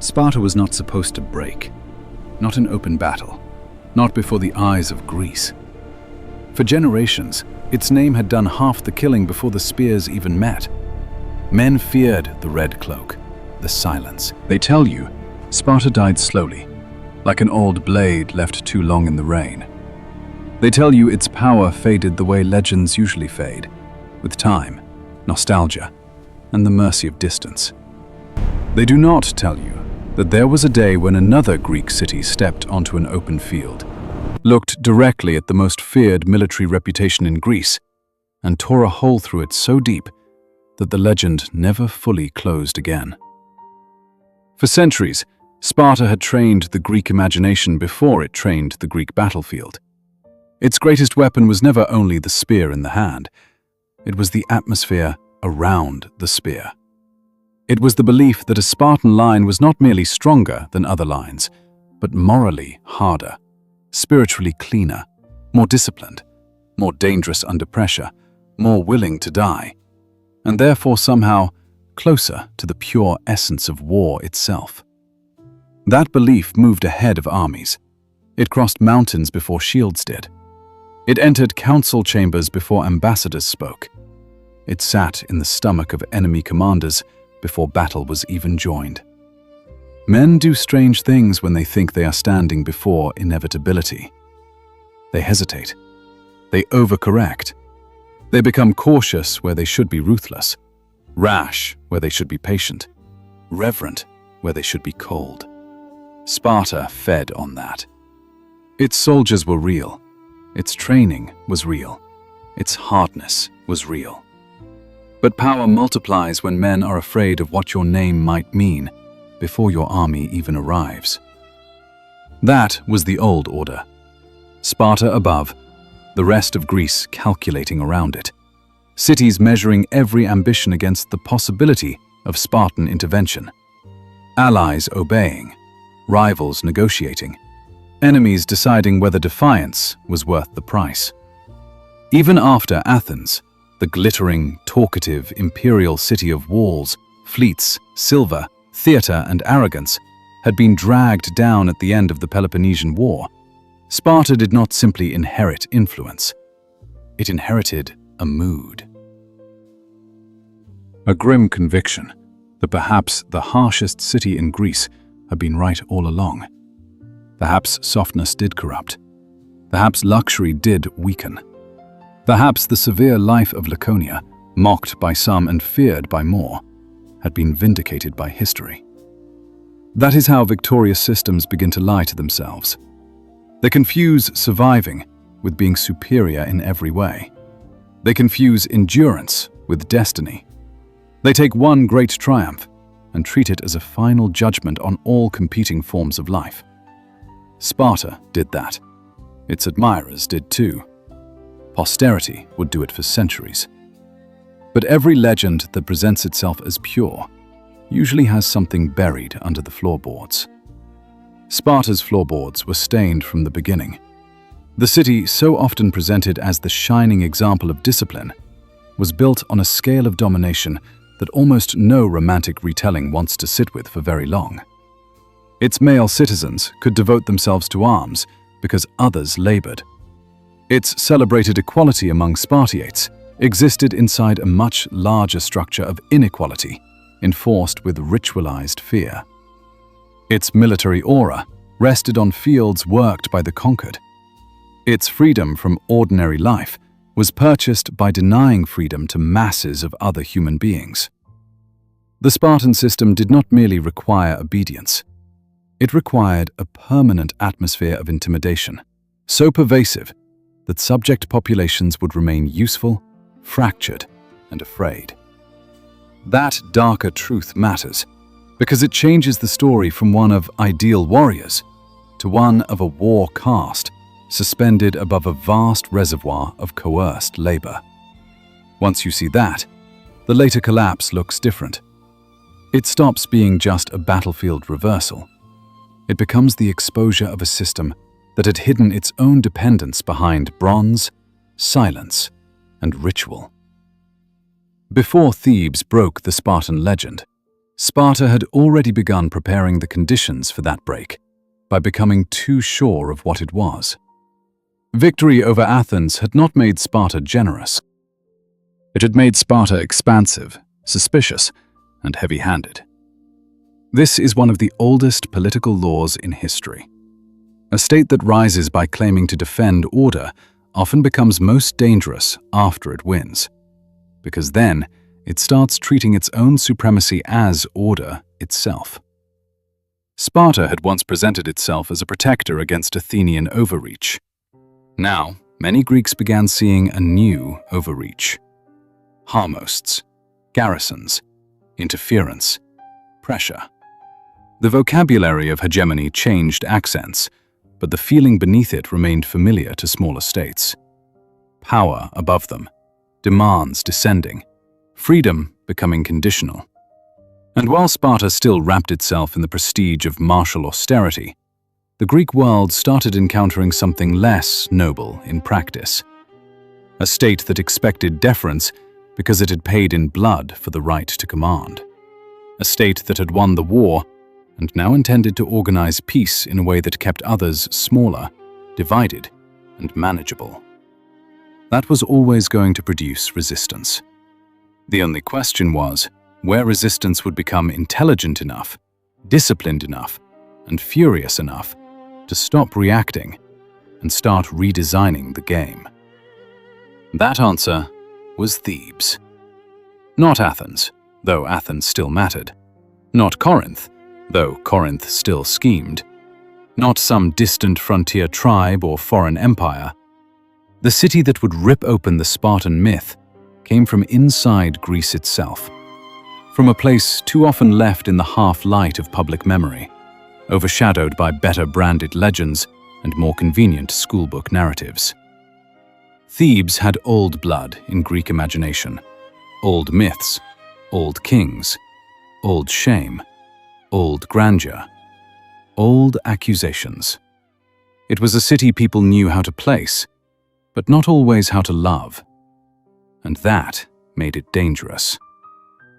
Sparta was not supposed to break. Not in open battle. Not before the eyes of Greece. For generations, its name had done half the killing before the spears even met. Men feared the red cloak, the silence. They tell you, Sparta died slowly, like an old blade left too long in the rain. They tell you its power faded the way legends usually fade, with time, nostalgia, and the mercy of distance. They do not tell you that there was a day when another Greek city stepped onto an open field, looked directly at the most feared military reputation in Greece, and tore a hole through it so deep that the legend never fully closed again. For centuries, Sparta had trained the Greek imagination before it trained the Greek battlefield. Its greatest weapon was never only the spear in the hand, it was the atmosphere around the spear. It was the belief that a Spartan line was not merely stronger than other lines, but morally harder, spiritually cleaner, more disciplined, more dangerous under pressure, more willing to die, and therefore somehow closer to the pure essence of war itself. That belief moved ahead of armies. It crossed mountains before shields did. It entered council chambers before ambassadors spoke. It sat in the stomach of enemy commanders before battle was even joined. Men do strange things when they think they are standing before inevitability. They hesitate. They overcorrect. They become cautious where they should be ruthless, rash where they should be patient, reverent where they should be cold. Sparta fed on that. Its soldiers were real. Its training was real. Its hardness was real. But power multiplies when men are afraid of what your name might mean before your army even arrives. That was the old order. Sparta above, the rest of Greece calculating around it. Cities measuring every ambition against the possibility of Spartan intervention. Allies obeying, rivals negotiating, enemies deciding whether defiance was worth the price. Even after Athens, the glittering, talkative, imperial city of walls, fleets, silver, theater, and arrogance, had been dragged down at the end of the Peloponnesian War, Sparta did not simply inherit influence. It inherited a mood. A grim conviction that perhaps the harshest city in Greece had been right all along. Perhaps softness did corrupt. Perhaps luxury did weaken. Perhaps the severe life of Laconia, mocked by some and feared by more, had been vindicated by history. That is how victorious systems begin to lie to themselves. They confuse surviving with being superior in every way. They confuse endurance with destiny. They take one great triumph and treat it as a final judgment on all competing forms of life. Sparta did that. Its admirers did too. Posterity would do it for centuries. But every legend that presents itself as pure usually has something buried under the floorboards. Sparta's floorboards were stained from the beginning. The city, so often presented as the shining example of discipline, was built on a scale of domination that almost no romantic retelling wants to sit with for very long. Its male citizens could devote themselves to arms because others labored. Its celebrated equality among Spartiates existed inside a much larger structure of inequality, enforced with ritualized fear. Its military aura rested on fields worked by the conquered. Its freedom from ordinary life was purchased by denying freedom to masses of other human beings. The Spartan system did not merely require obedience. It required a permanent atmosphere of intimidation, so pervasive that subject populations would remain useful, fractured, and afraid. That darker truth matters because it changes the story from one of ideal warriors to one of a war caste suspended above a vast reservoir of coerced labor. Once you see that, the later collapse looks different. It stops being just a battlefield reversal. It becomes the exposure of a system that had hidden its own dependence behind bronze, silence, and ritual. Before Thebes broke the Spartan legend, Sparta had already begun preparing the conditions for that break by becoming too sure of what it was. Victory over Athens had not made Sparta generous. It had made Sparta expansive, suspicious, and heavy-handed. This is one of the oldest political laws in history. A state that rises by claiming to defend order often becomes most dangerous after it wins, because then it starts treating its own supremacy as order itself. Sparta had once presented itself as a protector against Athenian overreach. Now, many Greeks began seeing a new overreach. Harmosts, garrisons, interference, pressure. The vocabulary of hegemony changed accents, but the feeling beneath it remained familiar to smaller states. Power above them, demands descending, freedom becoming conditional. And while Sparta still wrapped itself in the prestige of martial austerity, the Greek world started encountering something less noble in practice. A state that expected deference because it had paid in blood for the right to command. A state that had won the war and now intended to organize peace in a way that kept others smaller, divided, and manageable. That was always going to produce resistance. The only question was where resistance would become intelligent enough, disciplined enough, and furious enough to stop reacting and start redesigning the game. That answer was Thebes. Not Athens, though Athens still mattered. Not Corinth, though Corinth still schemed. Not some distant frontier tribe or foreign empire. The city that would rip open the Spartan myth came from inside Greece itself, from a place too often left in the half-light of public memory, overshadowed by better branded legends and more convenient schoolbook narratives. Thebes had old blood in Greek imagination, old myths, old kings, old shame, old grandeur, old accusations. It was a city people knew how to place, but not always how to love. And that made it dangerous.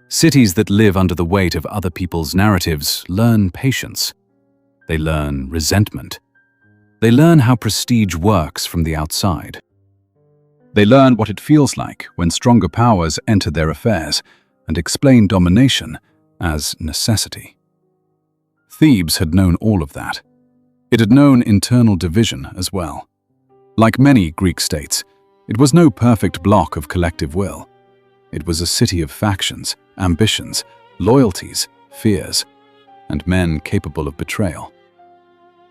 Cities that live under the weight of other people's narratives learn patience. They learn resentment. They learn how prestige works from the outside. They learn what it feels like when stronger powers enter their affairs and explain domination as necessity. Thebes had known all of that. It had known internal division as well. Like many Greek states, it was no perfect block of collective will. It was a city of factions, ambitions, loyalties, fears, and men capable of betrayal.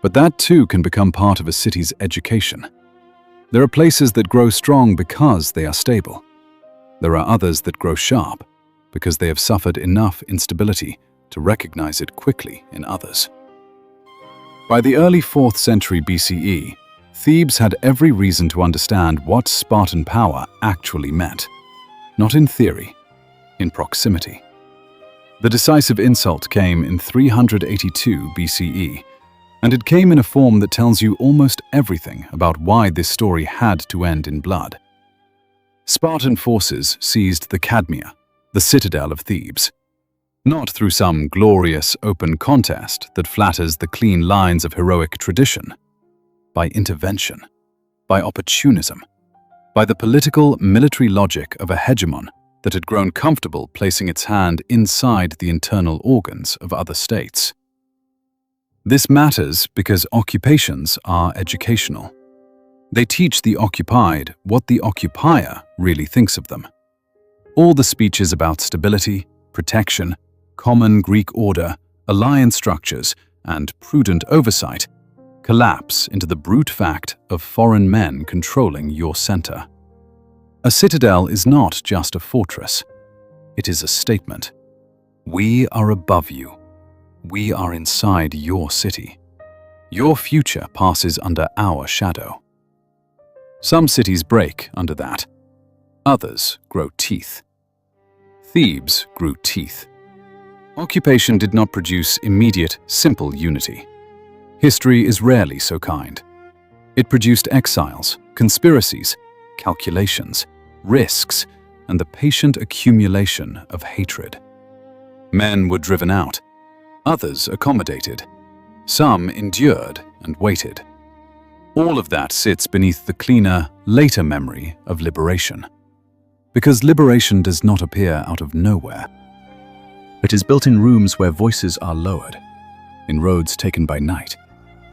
But that too can become part of a city's education. There are places that grow strong because they are stable. There are others that grow sharp because they have suffered enough instability to recognize it quickly in others. By the early 4th century BCE, Thebes had every reason to understand what Spartan power actually meant. Not in theory, in proximity. The decisive insult came in 382 BCE, and it came in a form that tells you almost everything about why this story had to end in blood. Spartan forces seized the Cadmea, the citadel of Thebes. Not through some glorious open contest that flatters the clean lines of heroic tradition. By intervention, by opportunism, by the political military logic of a hegemon that had grown comfortable placing its hand inside the internal organs of other states. This matters because occupations are educational. They teach the occupied what the occupier really thinks of them. All the speeches about stability, protection, common Greek order, alliance structures, and prudent oversight collapse into the brute fact of foreign men controlling your center. A citadel is not just a fortress. It is a statement. We are above you. We are inside your city. Your future passes under our shadow. Some cities break under that. Others grow teeth. Thebes grew teeth. Occupation did not produce immediate, simple unity. History is rarely so kind. It produced exiles, conspiracies, calculations, risks, and the patient accumulation of hatred. Men were driven out. Others accommodated. Some endured and waited. All of that sits beneath the cleaner, later memory of liberation. Because liberation does not appear out of nowhere. It is built in rooms where voices are lowered, in roads taken by night,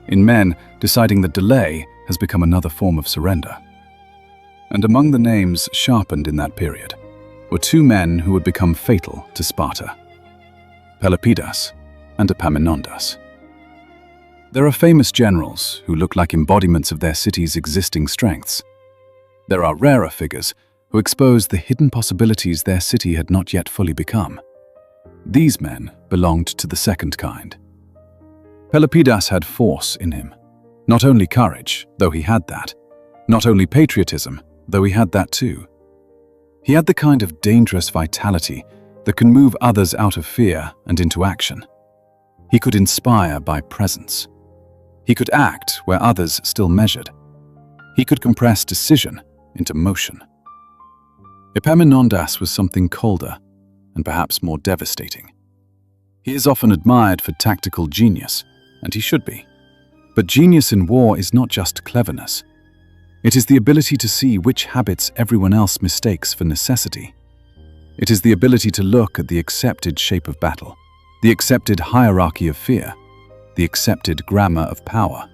in men deciding that delay has become another form of surrender. And among the names sharpened in that period were two men who would become fatal to Sparta: Pelopidas and Epaminondas. There are famous generals who look like embodiments of their city's existing strengths. There are rarer figures who expose the hidden possibilities their city had not yet fully become. These men belonged to the second kind. Pelopidas had force in him. Not only courage, though he had that. Not only patriotism, though he had that too. He had the kind of dangerous vitality that can move others out of fear and into action. He could inspire by presence. He could act where others still measured. He could compress decision into motion. Epaminondas was something colder and perhaps more devastating. He is often admired for tactical genius, and he should be. But genius in war is not just cleverness. It is the ability to see which habits everyone else mistakes for necessity. It is the ability to look at the accepted shape of battle, the accepted hierarchy of fear, the accepted grammar of power,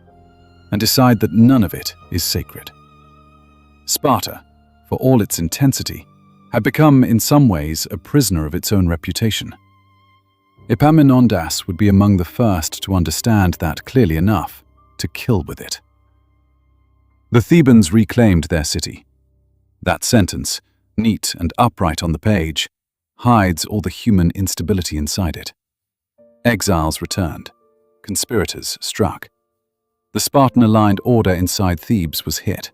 and decide that none of it is sacred. Sparta, for all its intensity, had become in some ways a prisoner of its own reputation. Epaminondas would be among the first to understand that clearly enough to kill with it. The Thebans reclaimed their city. That sentence, neat and upright on the page, hides all the human instability inside it. Exiles returned. Conspirators struck. The Spartan-aligned order inside Thebes was hit.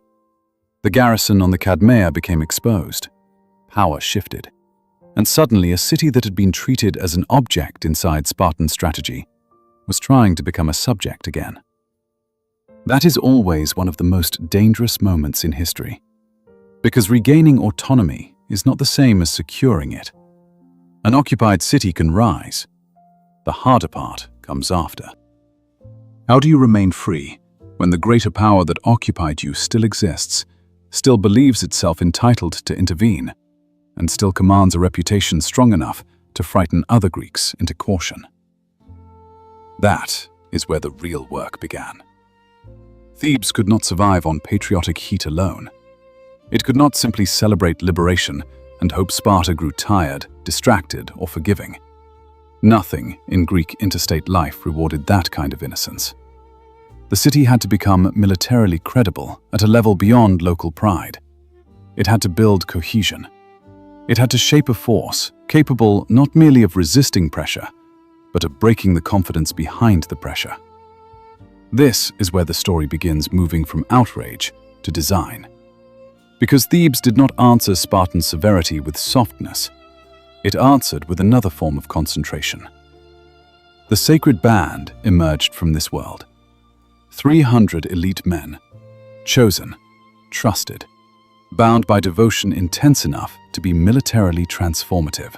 The garrison on the Cadmea became exposed. Power shifted. And suddenly a city that had been treated as an object inside Spartan strategy was trying to become a subject again. That is always one of the most dangerous moments in history, because regaining autonomy is not the same as securing it. An occupied city can rise. The harder part comes after. How do you remain free when the greater power that occupied you still exists, still believes itself entitled to intervene, and still commands a reputation strong enough to frighten other Greeks into caution? That is where the real work began. Thebes could not survive on patriotic heat alone. It could not simply celebrate liberation and hope Sparta grew tired, distracted, or forgiving. Nothing in Greek interstate life rewarded that kind of innocence. The city had to become militarily credible at a level beyond local pride. It had to build cohesion. It had to shape a force capable not merely of resisting pressure, but of breaking the confidence behind the pressure. This is where the story begins moving from outrage to design. Because Thebes did not answer Spartan severity with softness, it answered with another form of concentration. The sacred band emerged from this world. 300 elite men, chosen, trusted, bound by devotion intense enough to be militarily transformative.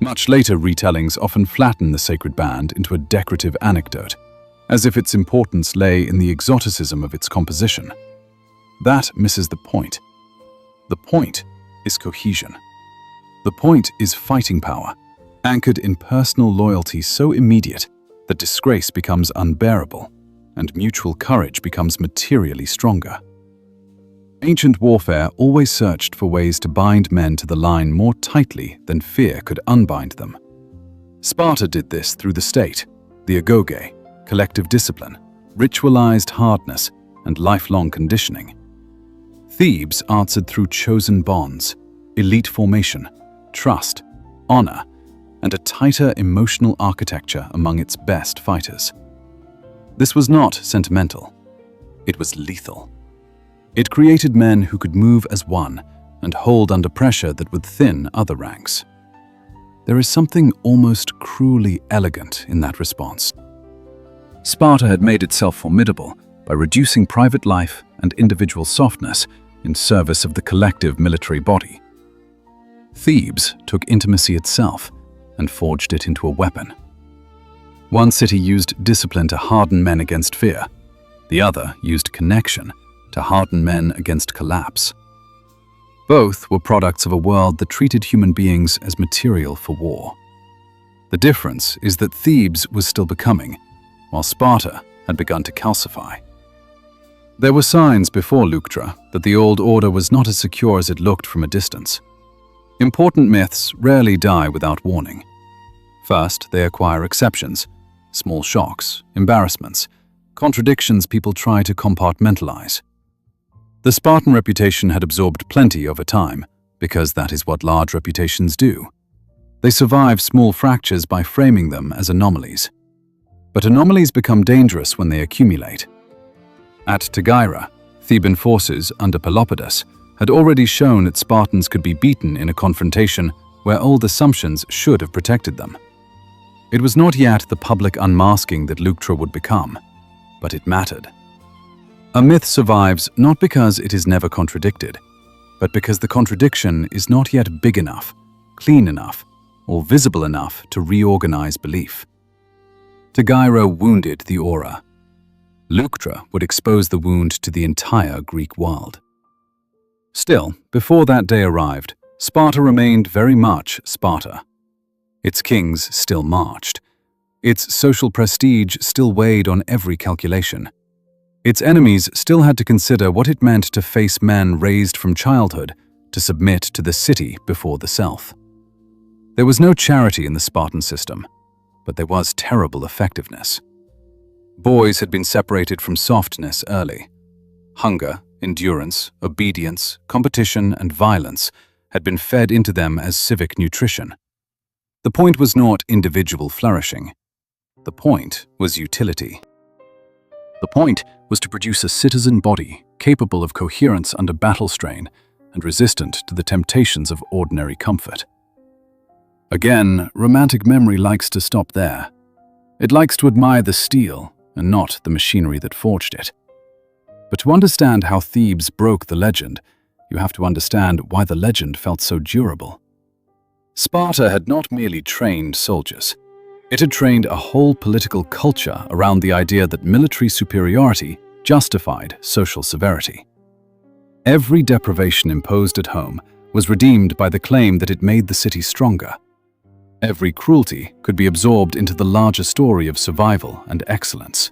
Much later retellings often flatten the sacred band into a decorative anecdote, as if its importance lay in the exoticism of its composition. That misses the point. The point is cohesion. The point is fighting power, anchored in personal loyalty so immediate that disgrace becomes unbearable and mutual courage becomes materially stronger. Ancient warfare always searched for ways to bind men to the line more tightly than fear could unbind them. Sparta did this through the state, the agoge, collective discipline, ritualized hardness, and lifelong conditioning. Thebes answered through chosen bonds, elite formation, trust, honor, and a tighter emotional architecture among its best fighters. This was not sentimental. It was lethal. It created men who could move as one and hold under pressure that would thin other ranks. There is something almost cruelly elegant in that response. Sparta had made itself formidable by reducing private life and individual softness in service of the collective military body. Thebes took intimacy itself and forged it into a weapon. One city used discipline to harden men against fear. The other used connection to harden men against collapse. Both were products of a world that treated human beings as material for war. The difference is that Thebes was still becoming, while Sparta had begun to calcify. There were signs before Leuctra that the old order was not as secure as it looked from a distance. Important myths rarely die without warning. First, they acquire exceptions, small shocks, embarrassments, contradictions people try to compartmentalize. The Spartan reputation had absorbed plenty over time, because that is what large reputations do. They survive small fractures by framing them as anomalies. But anomalies become dangerous when they accumulate. At Tegeira, Theban forces under Pelopidas had already shown that Spartans could be beaten in a confrontation where old assumptions should have protected them. It was not yet the public unmasking that Leuctra would become, but it mattered. A myth survives not because it is never contradicted, but because the contradiction is not yet big enough, clean enough, or visible enough to reorganize belief. Tegeira wounded the aura. Leuctra would expose the wound to the entire Greek world. Still, before that day arrived, Sparta remained very much Sparta. Its kings still marched. Its social prestige still weighed on every calculation. Its enemies still had to consider what it meant to face men raised from childhood to submit to the city before the self. There was no charity in the Spartan system, but there was terrible effectiveness. Boys had been separated from softness early. Hunger, endurance, obedience, competition, and violence had been fed into them as civic nutrition. The point was not individual flourishing. The point was utility. The point was to produce a citizen body capable of coherence under battle strain and resistant to the temptations of ordinary comfort. Again, romantic memory likes to stop there. It likes to admire the steel and not the machinery that forged it. But to understand how Thebes broke the legend, you have to understand why the legend felt so durable. Sparta had not merely trained soldiers. It had trained a whole political culture around the idea that military superiority justified social severity. Every deprivation imposed at home was redeemed by the claim that it made the city stronger. Every cruelty could be absorbed into the larger story of survival and excellence.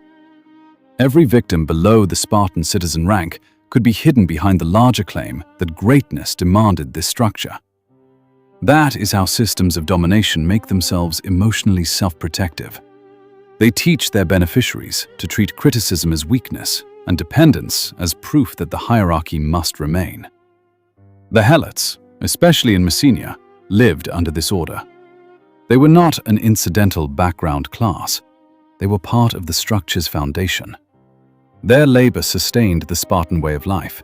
Every victim below the Spartan citizen rank could be hidden behind the larger claim that greatness demanded this structure. That is how systems of domination make themselves emotionally self-protective. They teach their beneficiaries to treat criticism as weakness and dependence as proof that the hierarchy must remain. The Helots, especially in Messenia, lived under this order. They were not an incidental background class. They were part of the structure's foundation. Their labor sustained the Spartan way of life.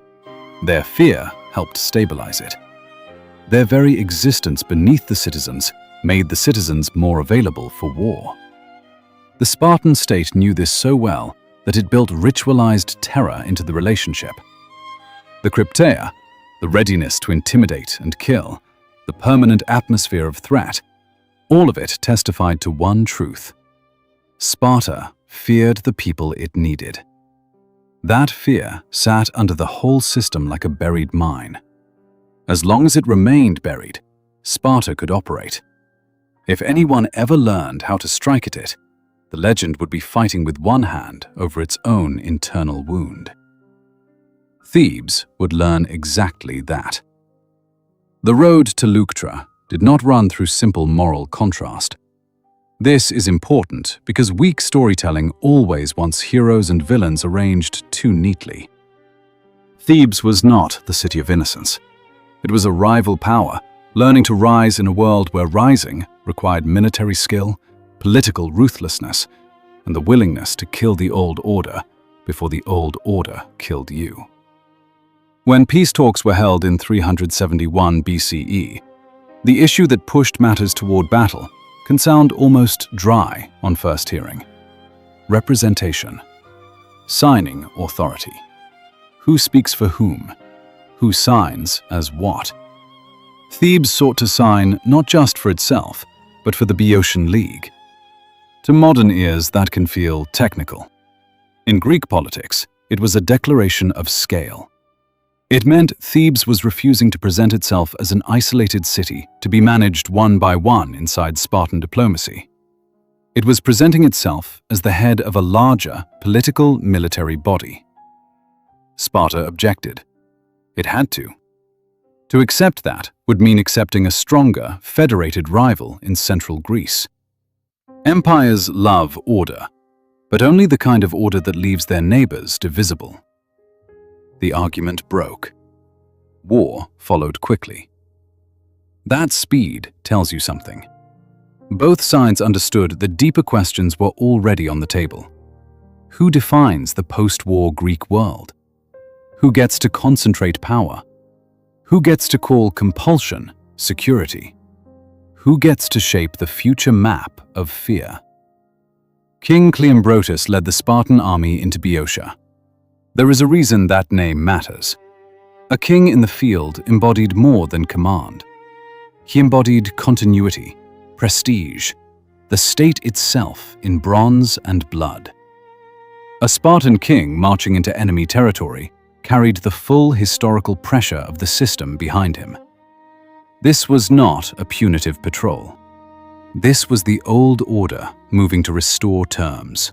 Their fear helped stabilize it. Their very existence beneath the citizens made the citizens more available for war. The Spartan state knew this so well that it built ritualized terror into the relationship. The krypteia, the readiness to intimidate and kill, the permanent atmosphere of threat, all of it testified to one truth. Sparta feared the people it needed. That fear sat under the whole system like a buried mine. As long as it remained buried, Sparta could operate. If anyone ever learned how to strike at it, the legend would be fighting with one hand over its own internal wound. Thebes would learn exactly that. The road to Leuctra did not run through simple moral contrast. This is important because weak storytelling always wants heroes and villains arranged too neatly. Thebes was not the city of innocence. It was a rival power, learning to rise in a world where rising required military skill, political ruthlessness, and the willingness to kill the old order before the old order killed you. When peace talks were held in 371 BCE, the issue that pushed matters toward battle can sound almost dry on first hearing. Representation. Signing authority. Who speaks for whom? Who signs as what? Thebes sought to sign not just for itself, but for the Boeotian League. To modern ears, that can feel technical. In Greek politics, it was a declaration of scale. It meant Thebes was refusing to present itself as an isolated city to be managed one by one inside Spartan diplomacy. It was presenting itself as the head of a larger political military body. Sparta objected. It had to. To accept that would mean accepting a stronger, federated rival in central Greece. Empires love order, but only the kind of order that leaves their neighbors divisible. The argument broke. War followed quickly. That speed tells you something. Both sides understood that deeper questions were already on the table. Who defines the post-war Greek world? Who gets to concentrate power? Who gets to call compulsion security? Who gets to shape the future map of fear? King Cleombrotus led the Spartan army into Boeotia. There is a reason that name matters. A king in the field embodied more than command. He embodied continuity, prestige, the state itself in bronze and blood. A Spartan king marching into enemy territory carried the full historical pressure of the system behind him. This was not a punitive patrol. This was the old order moving to restore terms.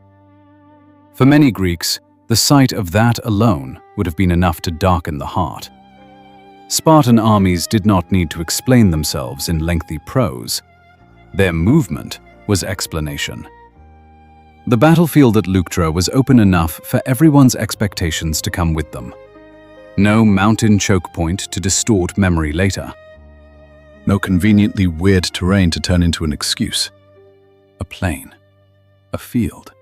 For many Greeks, the sight of that alone would have been enough to darken the heart. Spartan armies did not need to explain themselves in lengthy prose. Their movement was explanation. The battlefield at Leuctra was open enough for everyone's expectations to come with them. No mountain choke point to distort memory later. No conveniently weird terrain to turn into an excuse. A plain, a field,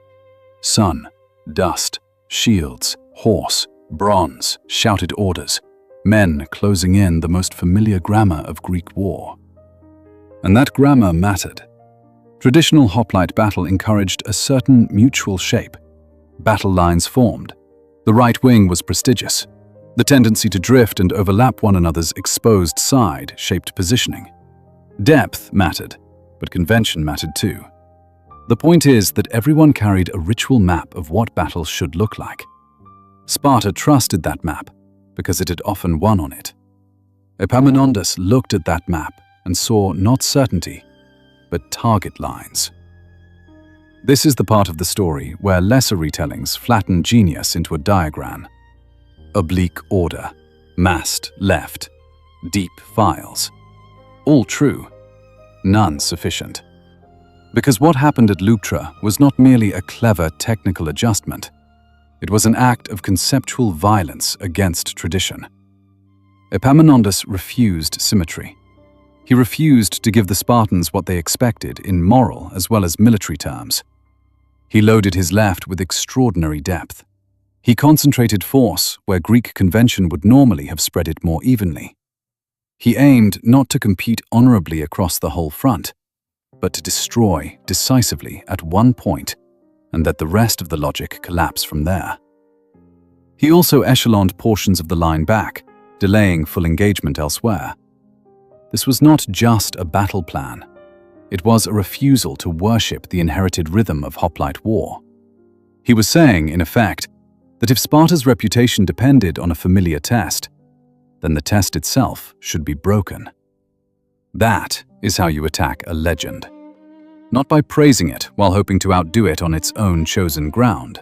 sun, dust, shields, horse, bronze, shouted orders, men closing in the most familiar grammar of Greek war. And that grammar mattered. Traditional hoplite battle encouraged a certain mutual shape. Battle lines formed. The right wing was prestigious. The tendency to drift and overlap one another's exposed side shaped positioning. Depth mattered, but convention mattered too. The point is that everyone carried a ritual map of what battle should look like. Sparta trusted that map because it had often won on it. Epaminondas looked at that map and saw not certainty, but target lines. This is the part of the story where lesser retellings flatten genius into a diagram. Oblique order, massed left, deep files. All true, none sufficient. Because what happened at Leuctra was not merely a clever technical adjustment. It was an act of conceptual violence against tradition. Epaminondas refused symmetry. He refused to give the Spartans what they expected in moral as well as military terms. He loaded his left with extraordinary depth. He concentrated force where Greek convention would normally have spread it more evenly. He aimed not to compete honorably across the whole front, but to destroy decisively at one point and let the rest of the logic collapse from there. He also echeloned portions of the line back, delaying full engagement elsewhere. This was not just a battle plan. It was a refusal to worship the inherited rhythm of hoplite war. He was saying, in effect, that if Sparta's reputation depended on a familiar test, then the test itself should be broken. That is how you attack a legend. Not by praising it while hoping to outdo it on its own chosen ground.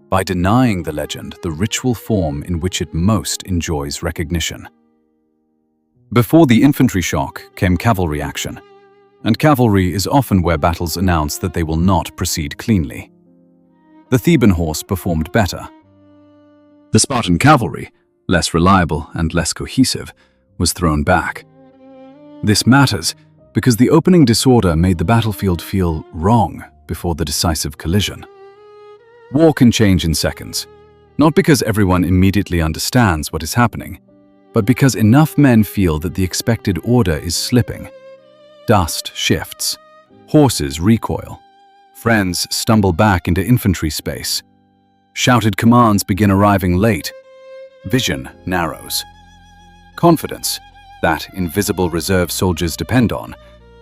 By denying the legend the ritual form in which it most enjoys recognition. Before the infantry shock came cavalry action, and cavalry is often where battles announce that they will not proceed cleanly. The Theban horse performed better. The Spartan cavalry, less reliable and less cohesive, was thrown back. This matters because the opening disorder made the battlefield feel wrong before the decisive collision. War can change in seconds, not because everyone immediately understands what is happening, but because enough men feel that the expected order is slipping. Dust shifts, horses recoil, friends stumble back into infantry space, shouted commands begin arriving late, vision narrows. Confidence, that invisible reserve soldiers depend on,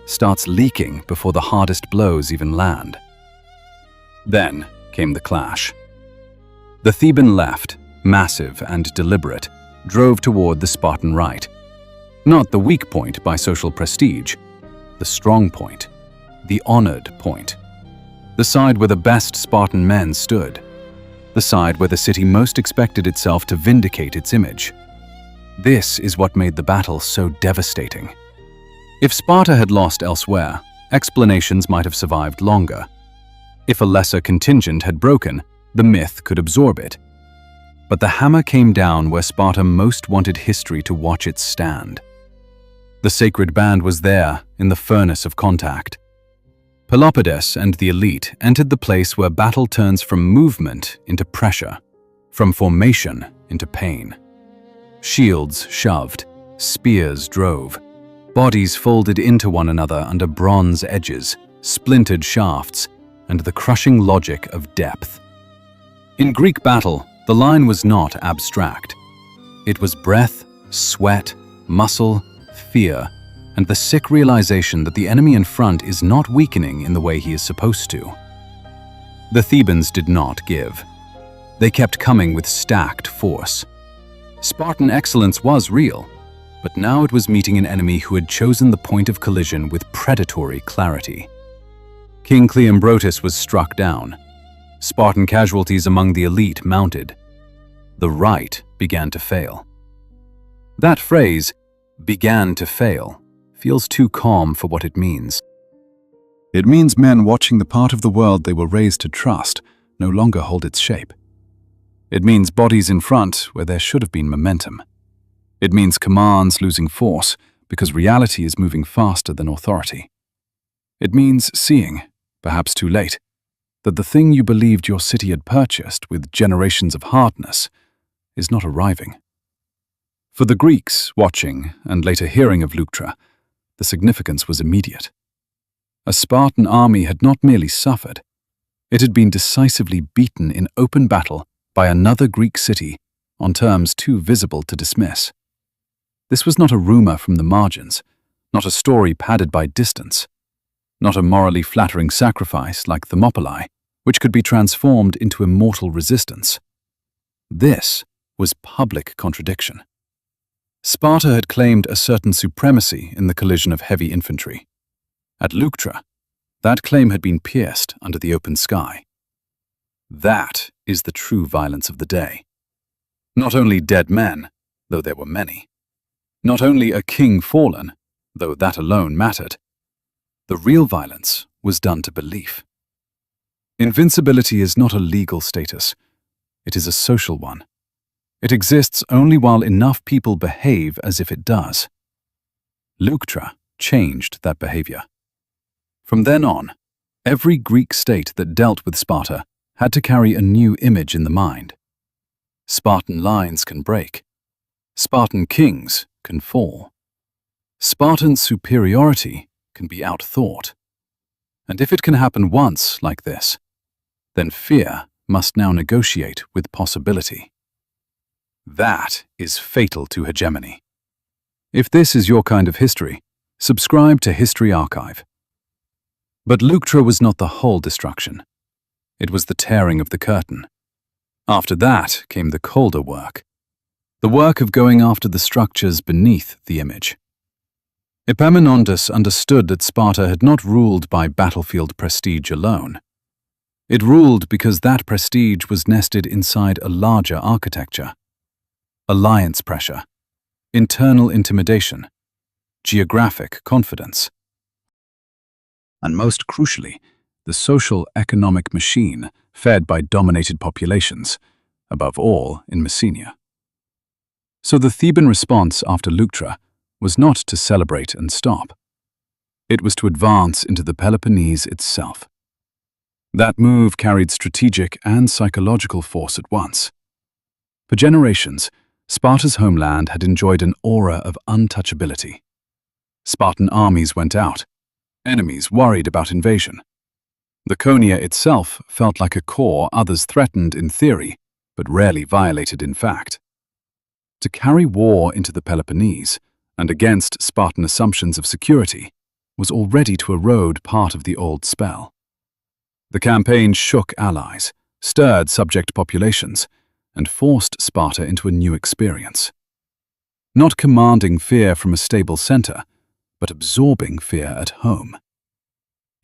starts leaking before the hardest blows even land. Then came the clash. The Theban left, massive and deliberate, drove toward the Spartan right. Not the weak point by social prestige, the strong point, the honored point. The side where the best Spartan men stood. The side where the city most expected itself to vindicate its image. This is what made the battle so devastating. If Sparta had lost elsewhere, explanations might have survived longer. If a lesser contingent had broken, the myth could absorb it. But the hammer came down where Sparta most wanted history to watch it stand. The sacred band was there, in the furnace of contact. Pelopidas and the elite entered the place where battle turns from movement into pressure, from formation into pain. Shields shoved, spears drove, bodies folded into one another under bronze edges, splintered shafts, and the crushing logic of depth. In Greek battle, the line was not abstract. It was breath, sweat, muscle, fear, and the sick realization that the enemy in front is not weakening in the way he is supposed to. The Thebans did not give. They kept coming with stacked force. Spartan excellence was real, but now it was meeting an enemy who had chosen the point of collision with predatory clarity. King Cleombrotus was struck down. Spartan casualties among the elite mounted. The right began to fail. That phrase, began to fail, feels too calm for what it means. It means men watching the part of the world they were raised to trust no longer hold its shape. It means bodies in front where there should have been momentum. It means commands losing force because reality is moving faster than authority. It means seeing, perhaps too late, that the thing you believed your city had purchased with generations of hardness is not arriving. For the Greeks watching and later hearing of Leuctra, the significance was immediate. A Spartan army had not merely suffered, it had been decisively beaten in open battle by another Greek city on terms too visible to dismiss. This was not a rumor from the margins, not a story padded by distance, not a morally flattering sacrifice like Thermopylae, which could be transformed into immortal resistance. This was public contradiction. Sparta had claimed a certain supremacy in the collision of heavy infantry. At Leuctra, that claim had been pierced under the open sky. That is the true violence of the day. Not only dead men, though there were many. Not only a king fallen, though that alone mattered. The real violence was done to belief. Invincibility is not a legal status. It is a social one. It exists only while enough people behave as if it does. Leuctra changed that behavior. From then on, every Greek state that dealt with Sparta had to carry a new image in the mind. Spartan lines can break. Spartan kings can fall. Spartan superiority can be outthought. And if it can happen once like this, then fear must now negotiate with possibility. That is fatal to hegemony. If this is your kind of history, subscribe to History Archive. But Leuctra was not the whole destruction. It was the tearing of the curtain. After that came the colder work. The work of going after the structures beneath the image. Epaminondas understood that Sparta had not ruled by battlefield prestige alone. It ruled because that prestige was nested inside a larger architecture. Alliance pressure, internal intimidation, geographic confidence. And most crucially, the social economic machine fed by dominated populations, above all in Messenia. So the Theban response after Leuctra was not to celebrate and stop. It was to advance into the Peloponnese itself. That move carried strategic and psychological force at once. For generations, Sparta's homeland had enjoyed an aura of untouchability. Spartan armies went out, enemies worried about invasion. The Konia itself felt like a core others threatened in theory, but rarely violated in fact. To carry war into the Peloponnese, and against Spartan assumptions of security, was already to erode part of the old spell. The campaign shook allies, stirred subject populations, and forced Sparta into a new experience. Not commanding fear from a stable center, but absorbing fear at home.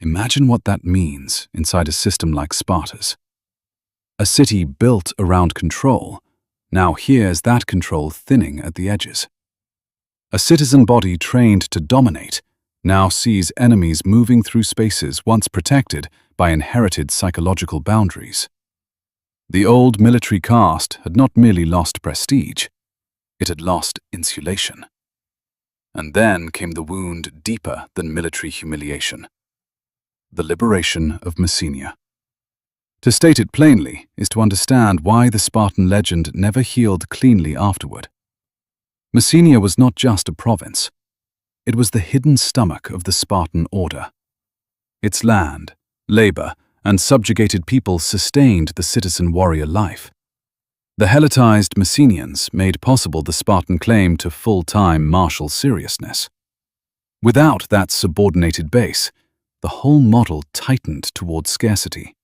Imagine what that means inside a system like Sparta's. A city built around control now hears that control thinning at the edges. A citizen body trained to dominate now sees enemies moving through spaces once protected by inherited psychological boundaries. The old military caste had not merely lost prestige, it had lost insulation. And then came the wound deeper than military humiliation: the liberation of Messenia. To state it plainly is to understand why the Spartan legend never healed cleanly afterward. Messenia was not just a province. It was the hidden stomach of the Spartan order. Its land, labor, and subjugated people sustained the citizen warrior life. The Helletized Messenians made possible the Spartan claim to full-time martial seriousness. Without that subordinated base, the whole model tightened toward scarcity.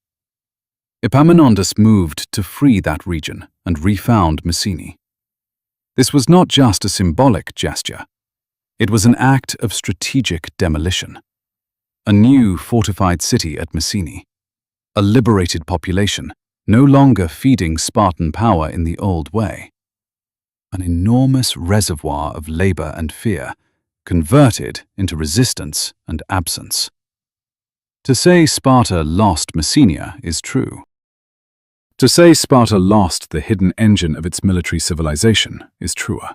Epaminondas moved to free that region and refound Messene. This was not just a symbolic gesture. It was an act of strategic demolition. A new fortified city at Messene. A liberated population, no longer feeding Spartan power in the old way. An enormous reservoir of labor and fear, converted into resistance and absence. To say Sparta lost Messenia is true. To say Sparta lost the hidden engine of its military civilization is truer.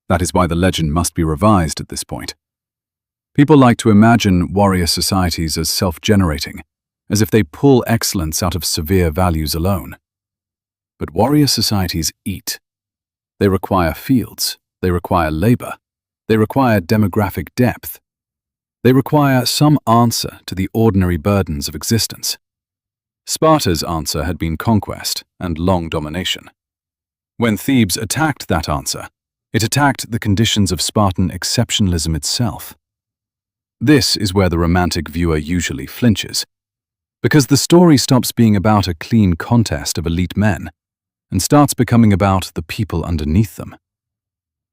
That is why the legend must be revised at this point. People like to imagine warrior societies as self-generating, as if they pull excellence out of severe values alone. But warrior societies eat. They require fields, they require labor, they require demographic depth. They require some answer to the ordinary burdens of existence. Sparta's answer had been conquest and long domination. When Thebes attacked that answer, it attacked the conditions of Spartan exceptionalism itself. This is where the romantic viewer usually flinches, because the story stops being about a clean contest of elite men and starts becoming about the people underneath them.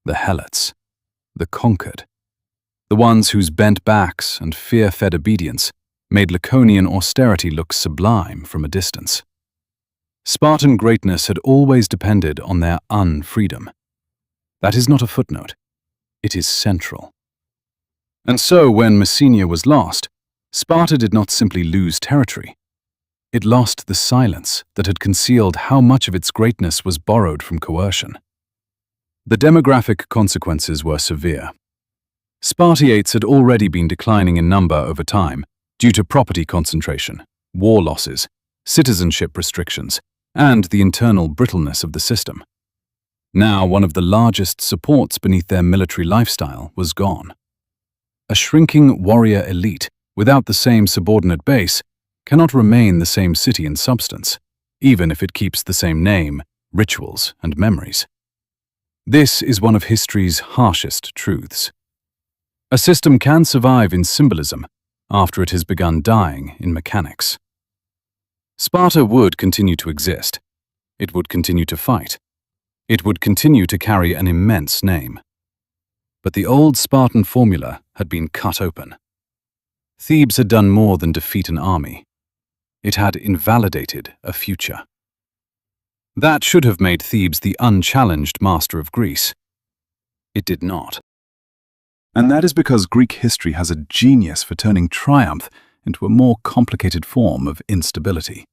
The Helots, the conquered, the ones whose bent backs and fear-fed obedience made Laconian austerity look sublime from a distance. Spartan greatness had always depended on their unfreedom. That is not a footnote. It is central. And so when Messenia was lost, Sparta did not simply lose territory. It lost the silence that had concealed how much of its greatness was borrowed from coercion. The demographic consequences were severe. Spartiates had already been declining in number over time due to property concentration, war losses, citizenship restrictions, and the internal brittleness of the system. Now one of the largest supports beneath their military lifestyle was gone. A shrinking warrior elite without the same subordinate base cannot remain the same city in substance, even if it keeps the same name, rituals, and memories. This is one of history's harshest truths. A system can survive in symbolism after it has begun dying in mechanics. Sparta would continue to exist. It would continue to fight. It would continue to carry an immense name. But the old Spartan formula had been cut open. Thebes had done more than defeat an army. It had invalidated a future. That should have made Thebes the unchallenged master of Greece. It did not. And that is because Greek history has a genius for turning triumph into a more complicated form of instability.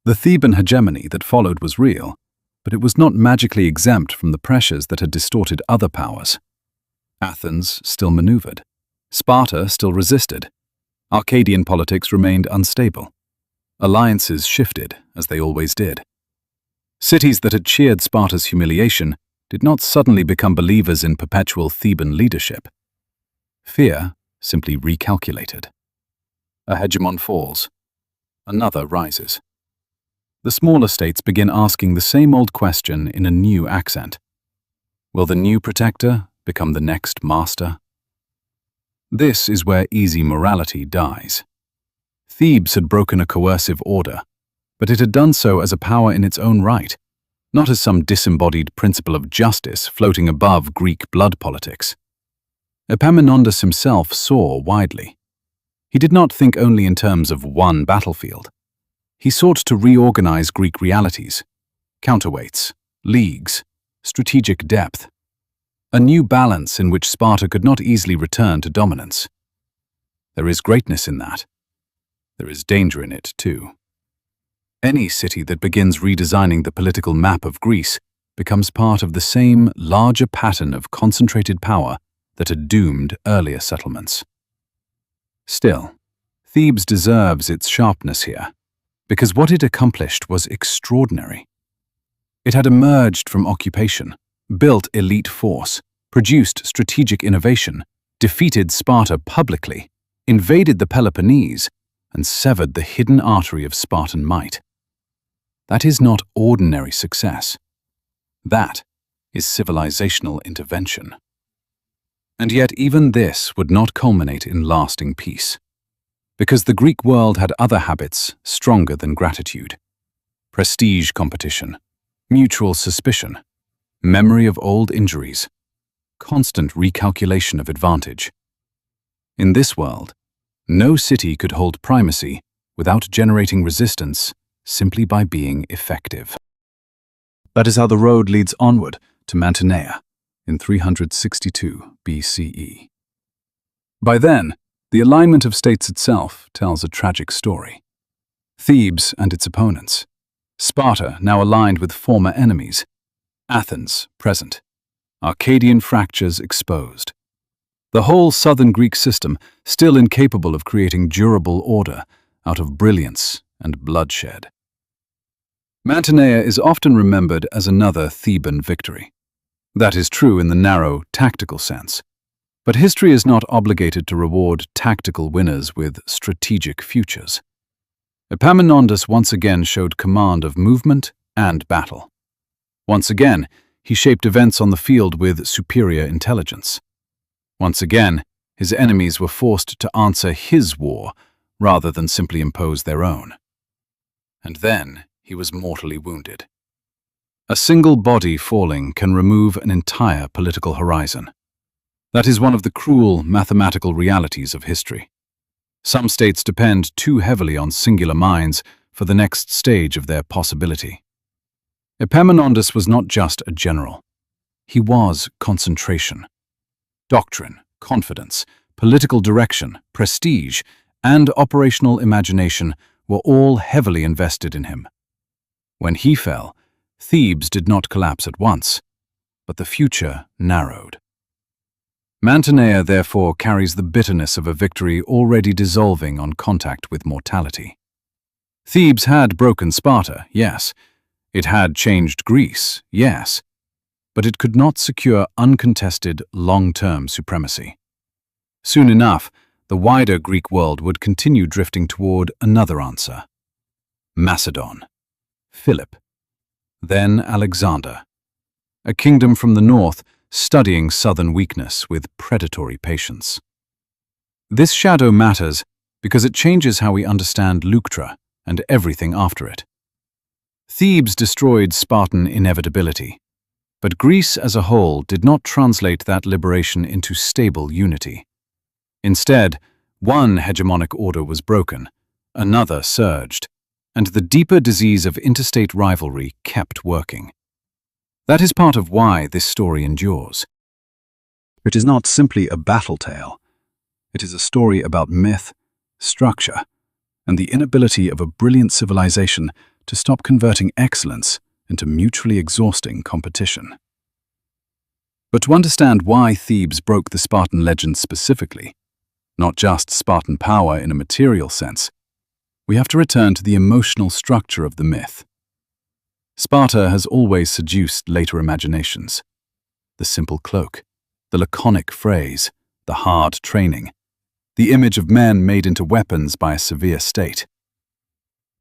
The Theban hegemony that followed was real, but it was not magically exempt from the pressures that had distorted other powers. Athens still maneuvered. Sparta still resisted. Arcadian politics remained unstable. Alliances shifted, as they always did. Cities that had cheered Sparta's humiliation did not suddenly become believers in perpetual Theban leadership. Fear simply recalculated. A hegemon falls. Another rises. The smaller states begin asking the same old question in a new accent. Will the new protector become the next master? This is where easy morality dies. Thebes had broken a coercive order, but it had done so as a power in its own right, not as some disembodied principle of justice floating above Greek blood politics. Epaminondas himself saw widely. He did not think only in terms of one battlefield. He sought to reorganize Greek realities, counterweights, leagues, strategic depth, a new balance in which Sparta could not easily return to dominance. There is greatness in that. There is danger in it, too. Any city that begins redesigning the political map of Greece becomes part of the same larger pattern of concentrated power that had doomed earlier settlements. Still, Thebes deserves its sharpness here, because what it accomplished was extraordinary. It had emerged from occupation, built elite force, produced strategic innovation, defeated Sparta publicly, invaded the Peloponnese, and severed the hidden artery of Spartan might. That is not ordinary success. That is civilizational intervention. And yet even this would not culminate in lasting peace, because the Greek world had other habits stronger than gratitude: prestige competition, mutual suspicion, memory of old injuries, constant recalculation of advantage. In this world, no city could hold primacy without generating resistance simply by being effective. That is how the road leads onward to Mantinea in 362 BCE. By then, the alignment of states itself tells a tragic story. Thebes and its opponents, Sparta now aligned with former enemies, Athens present, Arcadian fractures exposed. The whole southern Greek system still incapable of creating durable order out of brilliance and bloodshed. Mantinea is often remembered as another Theban victory. That is true in the narrow, tactical sense. But history is not obligated to reward tactical winners with strategic futures. Epaminondas once again showed command of movement and battle. Once again, he shaped events on the field with superior intelligence. Once again, his enemies were forced to answer his war rather than simply impose their own. And then he was mortally wounded. A single body falling can remove an entire political horizon. That is one of the cruel mathematical realities of history. Some states depend too heavily on singular minds for the next stage of their possibility. Epaminondas was not just a general. He was concentration. Doctrine, confidence, political direction, prestige, and operational imagination were all heavily invested in him. When he fell, Thebes did not collapse at once, but the future narrowed. Mantinea therefore carries the bitterness of a victory already dissolving on contact with mortality. Thebes had broken Sparta, yes. It had changed Greece, yes. But it could not secure uncontested, long-term supremacy. Soon enough, the wider Greek world would continue drifting toward another answer: Macedon, Philip, then Alexander, a kingdom from the north studying southern weakness with predatory patience. This shadow matters because it changes how we understand Leuctra and everything after it. Thebes destroyed Spartan inevitability, but Greece as a whole did not translate that liberation into stable unity. Instead, one hegemonic order was broken, another surged, and the deeper disease of interstate rivalry kept working. That is part of why this story endures. It is not simply a battle tale. It is a story about myth, structure, and the inability of a brilliant civilization to stop converting excellence into mutually exhausting competition. But to understand why Thebes broke the Spartan legend specifically, not just Spartan power in a material sense, we have to return to the emotional structure of the myth. Sparta has always seduced later imaginations. The simple cloak, the laconic phrase, the hard training, the image of men made into weapons by a severe state.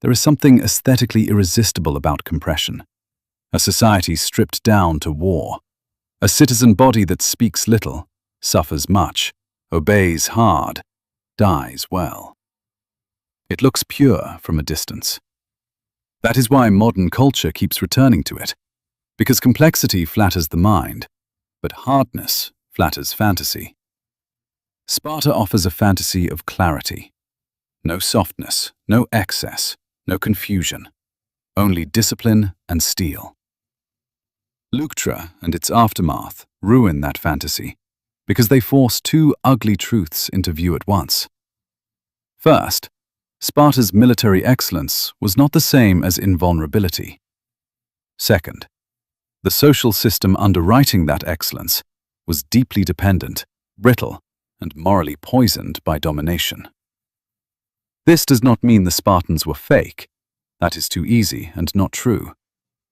There is something aesthetically irresistible about compression. A society stripped down to war. A citizen body that speaks little, suffers much, obeys hard, dies well. It looks pure from a distance. That is why modern culture keeps returning to it, because complexity flatters the mind, but hardness flatters fantasy. Sparta offers a fantasy of clarity. No softness, no excess, no confusion, only discipline and steel. Leuctra and its aftermath ruin that fantasy because they force two ugly truths into view at once. First, Sparta's military excellence was not the same as invulnerability. Second, the social system underwriting that excellence was deeply dependent, brittle, and morally poisoned by domination. This does not mean the Spartans were fake. That is too easy and not true.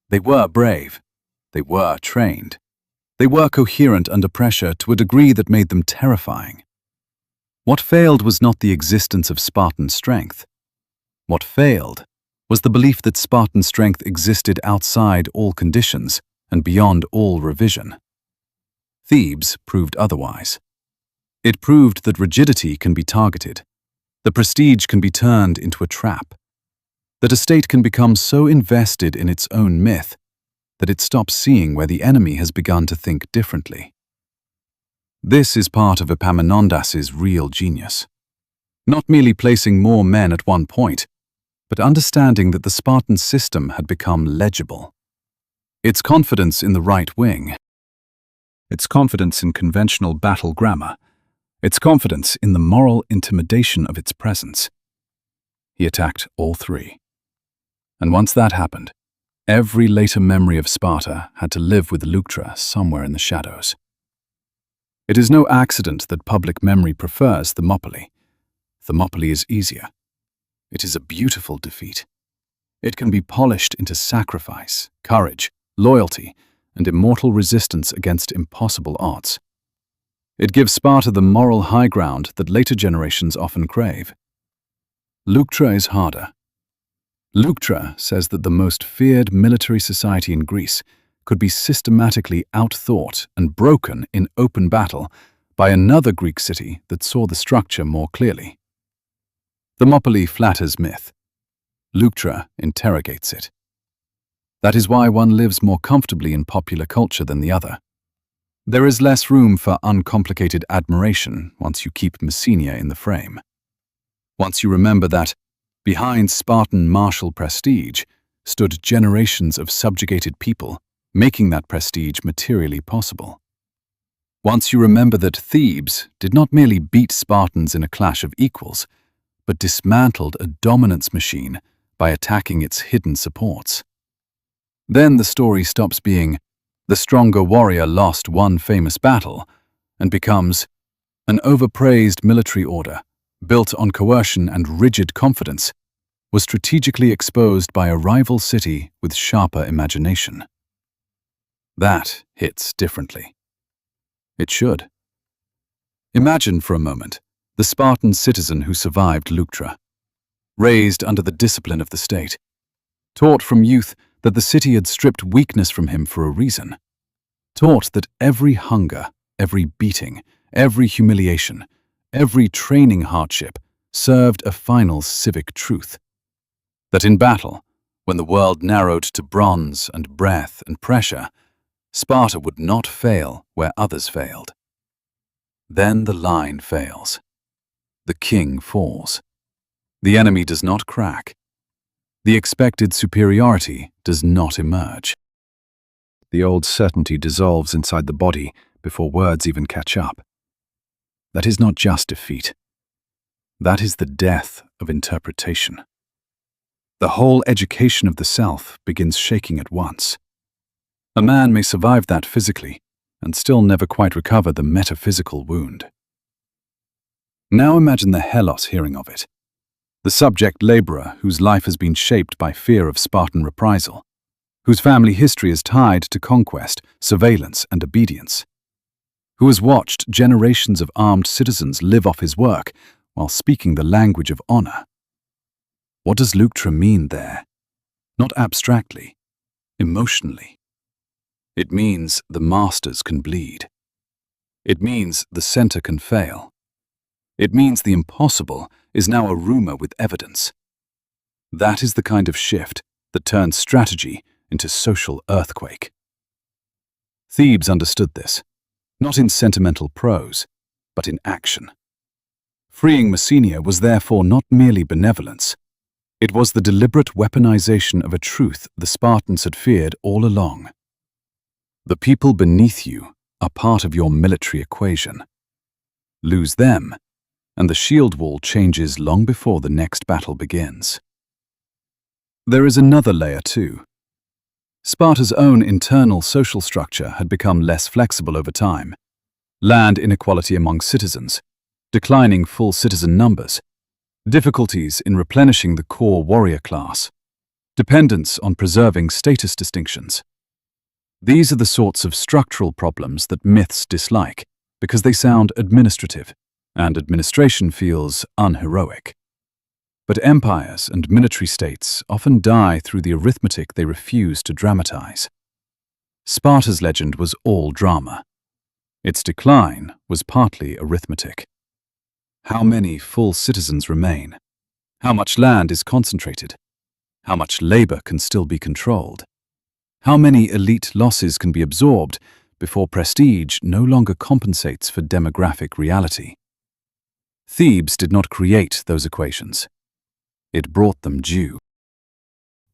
They were brave. They were trained. They were coherent under pressure to a degree that made them terrifying. What failed was not the existence of Spartan strength. What failed was the belief that Spartan strength existed outside all conditions and beyond all revision. Thebes proved otherwise. It proved that rigidity can be targeted, that prestige can be turned into a trap, that a state can become so invested in its own myth that it stops seeing where the enemy has begun to think differently. This is part of Epaminondas's real genius. Not merely placing more men at one point, but understanding that the Spartan system had become legible. Its confidence in the right wing, its confidence in conventional battle grammar, its confidence in the moral intimidation of its presence. He attacked all three. And once that happened, every later memory of Sparta had to live with Leuctra somewhere in the shadows. It is no accident that public memory prefers Thermopylae. Thermopylae is easier. It is a beautiful defeat. It can be polished into sacrifice, courage, loyalty, and immortal resistance against impossible odds. It gives Sparta the moral high ground that later generations often crave. Leuctra is harder. Leuctra says that the most feared military society in Greece could be systematically outthought and broken in open battle by another Greek city that saw the structure more clearly. Thermopylae flatters myth. Leuctra interrogates it. That is why one lives more comfortably in popular culture than the other. There is less room for uncomplicated admiration once you keep Messenia in the frame. Once you remember that, behind Spartan martial prestige, stood generations of subjugated people, making that prestige materially possible. Once you remember that Thebes did not merely beat Spartans in a clash of equals, but dismantled a dominance machine by attacking its hidden supports. Then the story stops being the stronger warrior lost one famous battle and becomes an overpraised military order, built on coercion and rigid confidence, was strategically exposed by a rival city with sharper imagination. That hits differently. It should. Imagine for a moment the Spartan citizen who survived Leuctra, raised under the discipline of the state, taught from youth that the city had stripped weakness from him for a reason, taught that every hunger, every beating, every humiliation, every training hardship served a final civic truth, that in battle, when the world narrowed to bronze and breath and pressure, Sparta would not fail where others failed. Then the line fails. The king falls. The enemy does not crack. The expected superiority does not emerge. The old certainty dissolves inside the body before words even catch up. That is not just defeat. That is the death of interpretation. The whole education of the self begins shaking at once. A man may survive that physically and still never quite recover the metaphysical wound. Now imagine the helos hearing of it. The subject laborer whose life has been shaped by fear of Spartan reprisal, whose family history is tied to conquest, surveillance, and obedience, who has watched generations of armed citizens live off his work while speaking the language of honor. What does Leuctra mean there? Not abstractly, emotionally. It means the masters can bleed. It means the center can fail. It means the impossible is now a rumor with evidence. That is the kind of shift that turns strategy into social earthquake. Thebes understood this, not in sentimental prose, but in action. Freeing Messenia was therefore not merely benevolence. It was the deliberate weaponization of a truth the Spartans had feared all along. The people beneath you are part of your military equation. Lose them, and the shield wall changes long before the next battle begins. There is another layer too. Sparta's own internal social structure had become less flexible over time. Land inequality among citizens, declining full citizen numbers, difficulties in replenishing the core warrior class, dependence on preserving status distinctions. These are the sorts of structural problems that myths dislike because they sound administrative, and administration feels unheroic. But empires and military states often die through the arithmetic they refuse to dramatize. Sparta's legend was all drama. Its decline was partly arithmetic. How many full citizens remain? How much land is concentrated? How much labor can still be controlled? How many elite losses can be absorbed before prestige no longer compensates for demographic reality? Thebes did not create those equations. It brought them due.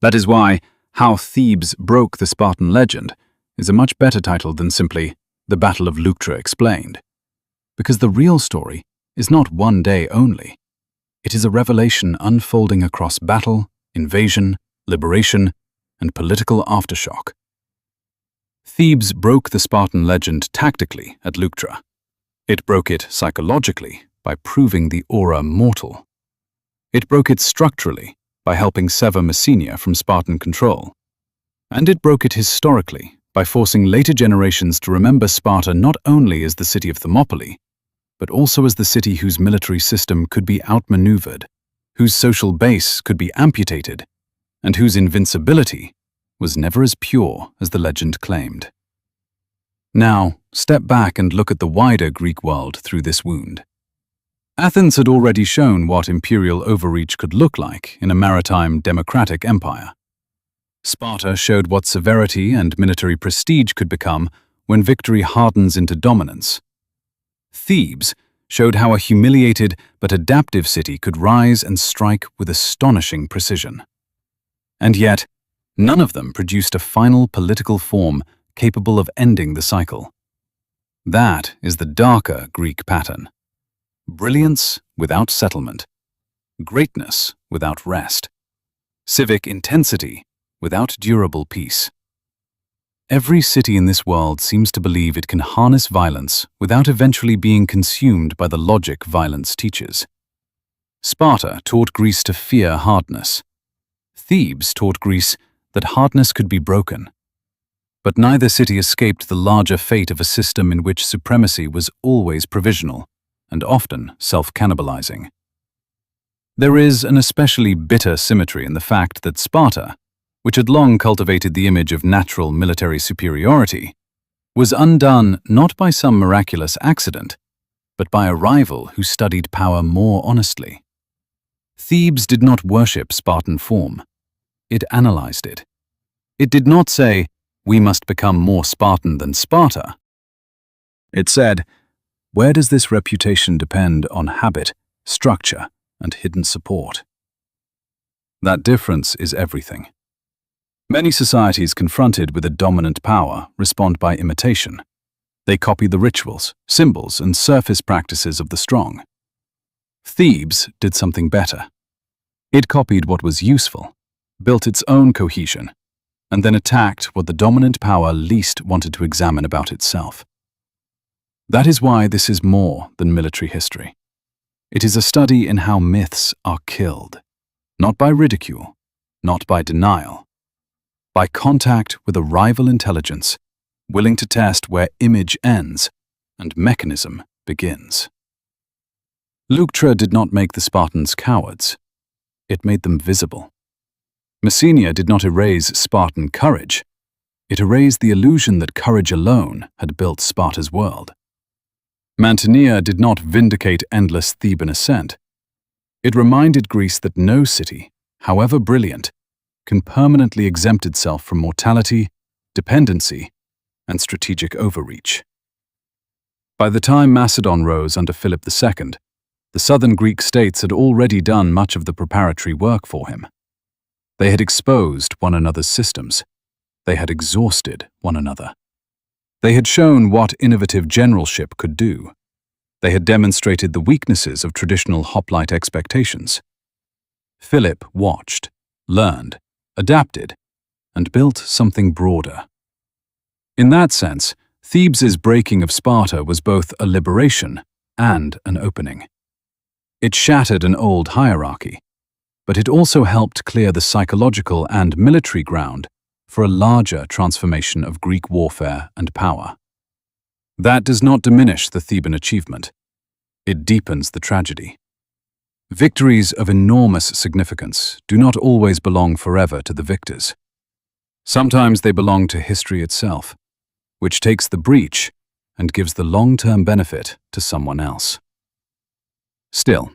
That is why How Thebes Broke the Spartan Legend is a much better title than simply The Battle of Leuctra Explained. Because the real story is not one day only. It is a revelation unfolding across battle, invasion, liberation, and political aftershock. Thebes broke the Spartan legend tactically at Leuctra. It broke it psychologically by proving the aura mortal. It broke it structurally by helping sever Messenia from Spartan control. And it broke it historically by forcing later generations to remember Sparta not only as the city of Thermopylae, but also as the city whose military system could be outmaneuvered, whose social base could be amputated, and whose invincibility was never as pure as the legend claimed. Now, step back and look at the wider Greek world through this wound. Athens had already shown what imperial overreach could look like in a maritime democratic empire. Sparta showed what severity and military prestige could become when victory hardens into dominance. Thebes showed how a humiliated but adaptive city could rise and strike with astonishing precision. And yet, none of them produced a final political form capable of ending the cycle. That is the darker Greek pattern. Brilliance without settlement, greatness without rest, civic intensity without durable peace. Every city in this world seems to believe it can harness violence without eventually being consumed by the logic violence teaches. Sparta taught Greece to fear hardness. Thebes taught Greece that hardness could be broken. But neither city escaped the larger fate of a system in which supremacy was always provisional and often self-cannibalizing. There is an especially bitter symmetry in the fact that Sparta, which had long cultivated the image of natural military superiority, was undone not by some miraculous accident, but by a rival who studied power more honestly. Thebes did not worship Spartan form. It analyzed it. It did not say, "We must become more Spartan than Sparta." It said, "Where does this reputation depend on habit, structure, and hidden support?" That difference is everything. Many societies confronted with a dominant power respond by imitation. They copy the rituals, symbols, and surface practices of the strong. Thebes did something better. It copied what was useful, built its own cohesion, and then attacked what the dominant power least wanted to examine about itself. That is why this is more than military history. It is a study in how myths are killed, not by ridicule, not by denial, by contact with a rival intelligence, willing to test where image ends and mechanism begins. Leuctra did not make the Spartans cowards. It made them visible. Messenia did not erase Spartan courage. It erased the illusion that courage alone had built Sparta's world. Mantinea did not vindicate endless Theban ascent. It reminded Greece that no city, however brilliant, can permanently exempt itself from mortality, dependency, and strategic overreach. By the time Macedon rose under Philip II, the southern Greek states had already done much of the preparatory work for him. They had exposed one another's systems. They had exhausted one another. They had shown what innovative generalship could do. They had demonstrated the weaknesses of traditional hoplite expectations. Philip watched, learned, adapted, and built something broader. In that sense, Thebes's breaking of Sparta was both a liberation and an opening. It shattered an old hierarchy, but it also helped clear the psychological and military ground for a larger transformation of Greek warfare and power. That does not diminish the Theban achievement. It deepens the tragedy. Victories of enormous significance do not always belong forever to the victors. Sometimes they belong to history itself, which takes the breach and gives the long-term benefit to someone else. Still,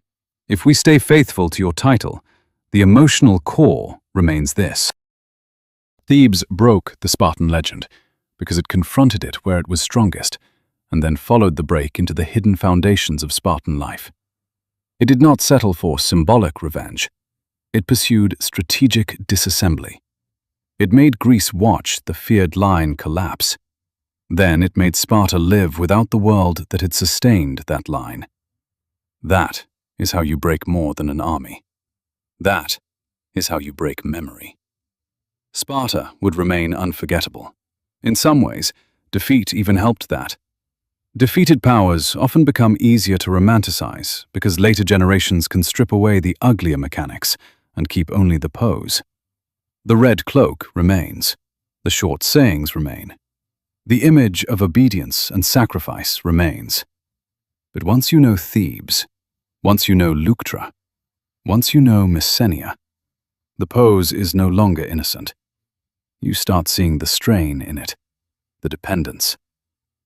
if we stay faithful to your title, the emotional core remains this. Thebes broke the Spartan legend because it confronted it where it was strongest and then followed the break into the hidden foundations of Spartan life. It did not settle for symbolic revenge. It pursued strategic disassembly. It made Greece watch the feared line collapse. Then it made Sparta live without the world that had sustained that line. That is how you break more than an army. That is how you break memory. Sparta would remain unforgettable. In some ways, defeat even helped that. Defeated powers often become easier to romanticize because later generations can strip away the uglier mechanics and keep only the pose. The red cloak remains. The short sayings remain. The image of obedience and sacrifice remains. But once you know Thebes, once you know Leuctra, once you know Messenia, the pose is no longer innocent. You start seeing the strain in it, the dependence.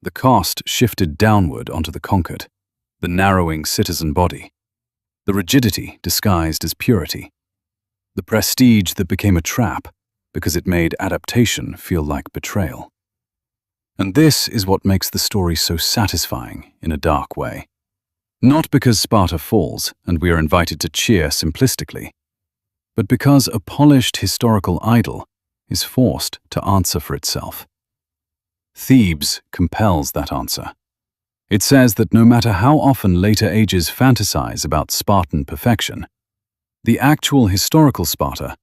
The cost shifted downward onto the conquered, the narrowing citizen body, the rigidity disguised as purity, the prestige that became a trap because it made adaptation feel like betrayal. And this is what makes the story so satisfying in a dark way. Not because Sparta falls and we are invited to cheer simplistically, but because a polished historical idol is forced to answer for itself. Thebes compels that answer. It says that no matter how often later ages fantasize about Spartan perfection, the actual historical Sparta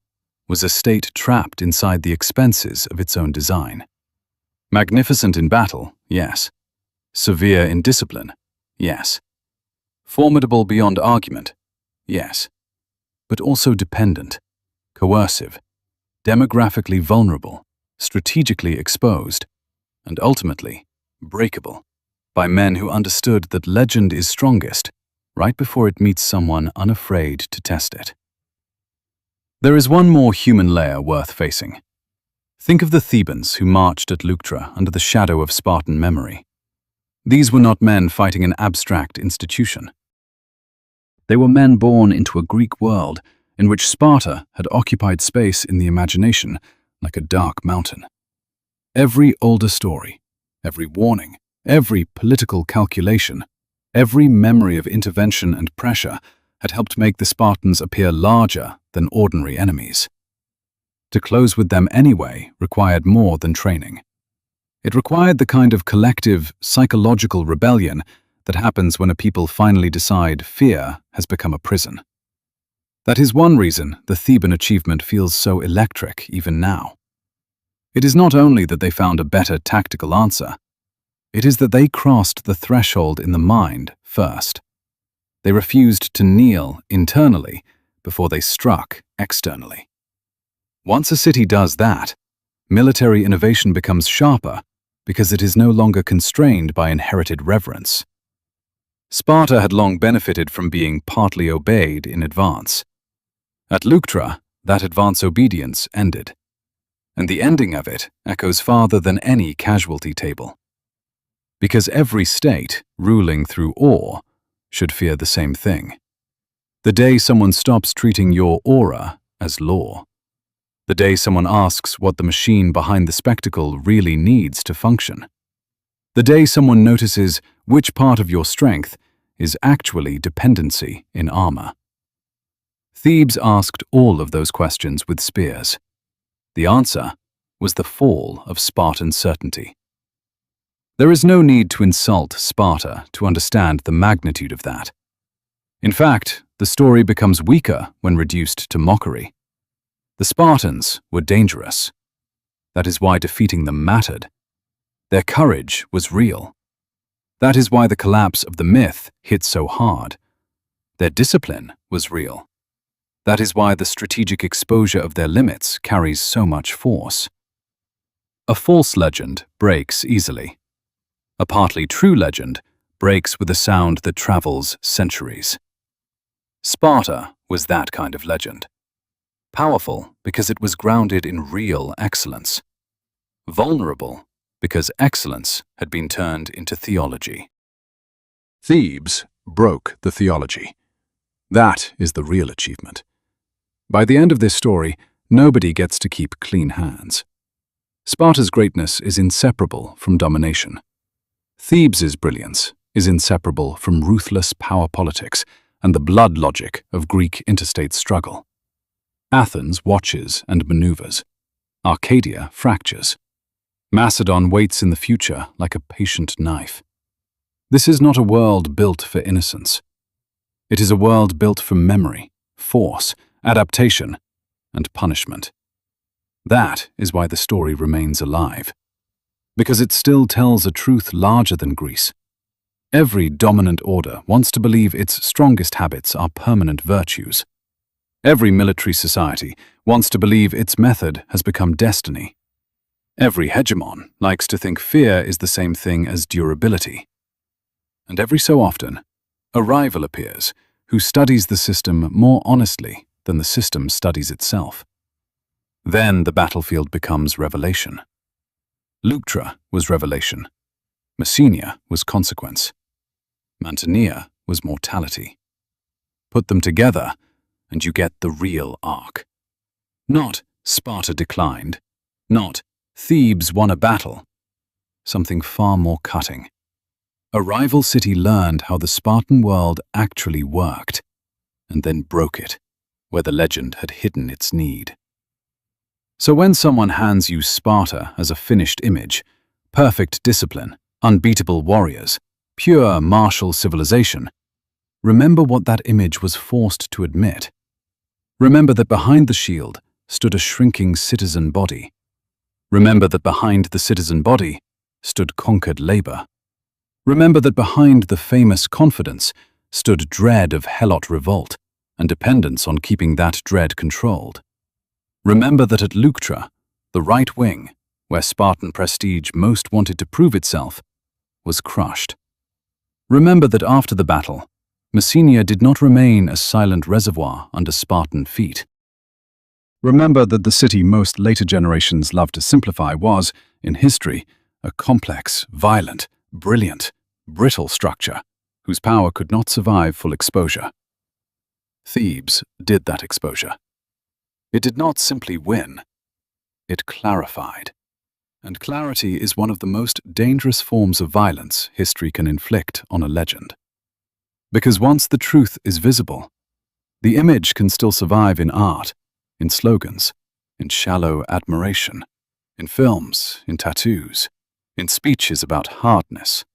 was a state trapped inside the expenses of its own design. Magnificent in battle, yes. Severe in discipline, yes. Formidable beyond argument, yes. But also dependent, coercive, demographically vulnerable, strategically exposed, and ultimately breakable by men who understood that legend is strongest right before it meets someone unafraid to test it. There is one more human layer worth facing. Think of the Thebans who marched at Leuctra under the shadow of Spartan memory. These were not men fighting an abstract institution. They were men born into a Greek world in which Sparta had occupied space in the imagination like a dark mountain. Every older story, every warning, every political calculation, every memory of intervention and pressure had helped make the Spartans appear larger than ordinary enemies. To close with them anyway required more than training. It required the kind of collective, psychological rebellion that happens when a people finally decide fear has become a prison. That is one reason the Theban achievement feels so electric even now. It is not only that they found a better tactical answer, it is that they crossed the threshold in the mind first. They refused to kneel internally before they struck externally. Once a city does that, military innovation becomes sharper because it is no longer constrained by inherited reverence. Sparta had long benefited from being partly obeyed in advance. At Leuctra, that advance obedience ended, and the ending of it echoes farther than any casualty table. Because every state, ruling through awe, should fear the same thing. The day someone stops treating your aura as law. The day someone asks what the machine behind the spectacle really needs to function. The day someone notices which part of your strength is actually dependency in armor. Thebes asked all of those questions with spears. The answer was the fall of Spartan certainty. There is no need to insult Sparta to understand the magnitude of that. In fact, the story becomes weaker when reduced to mockery. The Spartans were dangerous. That is why defeating them mattered. Their courage was real. That is why the collapse of the myth hit so hard. Their discipline was real. That is why the strategic exposure of their limits carries so much force. A false legend breaks easily. A partly true legend breaks with a sound that travels centuries. Sparta was that kind of legend. Powerful because it was grounded in real excellence. Vulnerable because excellence had been turned into theology. Thebes broke the theology. That is the real achievement. By the end of this story, nobody gets to keep clean hands. Sparta's greatness is inseparable from domination. Thebes' brilliance is inseparable from ruthless power politics and the blood logic of Greek interstate struggle. Athens watches and maneuvers. Arcadia fractures. Macedon waits in the future like a patient knife. This is not a world built for innocence. It is a world built for memory, force, adaptation, and punishment. That is why the story remains alive. Because it still tells a truth larger than Greece. Every dominant order wants to believe its strongest habits are permanent virtues. Every military society wants to believe its method has become destiny. Every hegemon likes to think fear is the same thing as durability. And every so often, a rival appears who studies the system more honestly than the system studies itself. Then the battlefield becomes revelation. Leuctra was revelation. Messenia was consequence. Mantinea was mortality. Put them together, and you get the real arc. Not Sparta declined, not Thebes won a battle. Something far more cutting. A rival city learned how the Spartan world actually worked, and then broke it, where the legend had hidden its need. So when someone hands you Sparta as a finished image, perfect discipline, unbeatable warriors, pure martial civilization, remember what that image was forced to admit. Remember that behind the shield stood a shrinking citizen body. Remember that behind the citizen body stood conquered labor. Remember that behind the famous confidence stood dread of helot revolt and dependence on keeping that dread controlled. Remember that at Leuctra, the right wing, where Spartan prestige most wanted to prove itself, was crushed. Remember that after the battle, Messenia did not remain a silent reservoir under Spartan feet. Remember that the city most later generations loved to simplify was, in history, a complex, violent, brilliant, brittle structure whose power could not survive full exposure. Thebes did that exposure. It did not simply win, it clarified. And clarity is one of the most dangerous forms of violence history can inflict on a legend. Because once the truth is visible, the image can still survive in art, in slogans, in shallow admiration, in films, in tattoos, in speeches about hardness.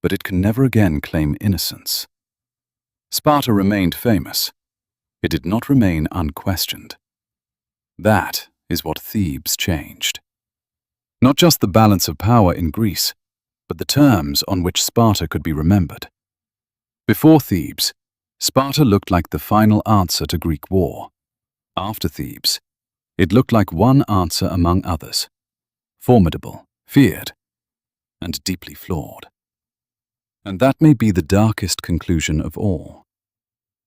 But it can never again claim innocence. Sparta remained famous. It did not remain unquestioned. That is what Thebes changed. Not just the balance of power in Greece, but the terms on which Sparta could be remembered. Before Thebes, Sparta looked like the final answer to Greek war. After Thebes, it looked like one answer among others, formidable, feared, and deeply flawed. And that may be the darkest conclusion of all.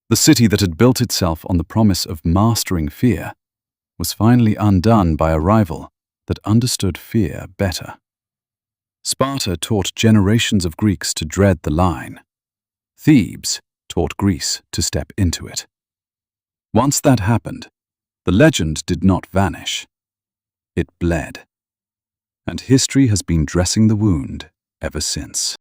The city that had built itself on the promise of mastering fear was finally undone by a rival that understood fear better. Sparta taught generations of Greeks to dread the line. Thebes taught Greece to step into it. Once that happened, the legend did not vanish. It bled. And history has been dressing the wound ever since.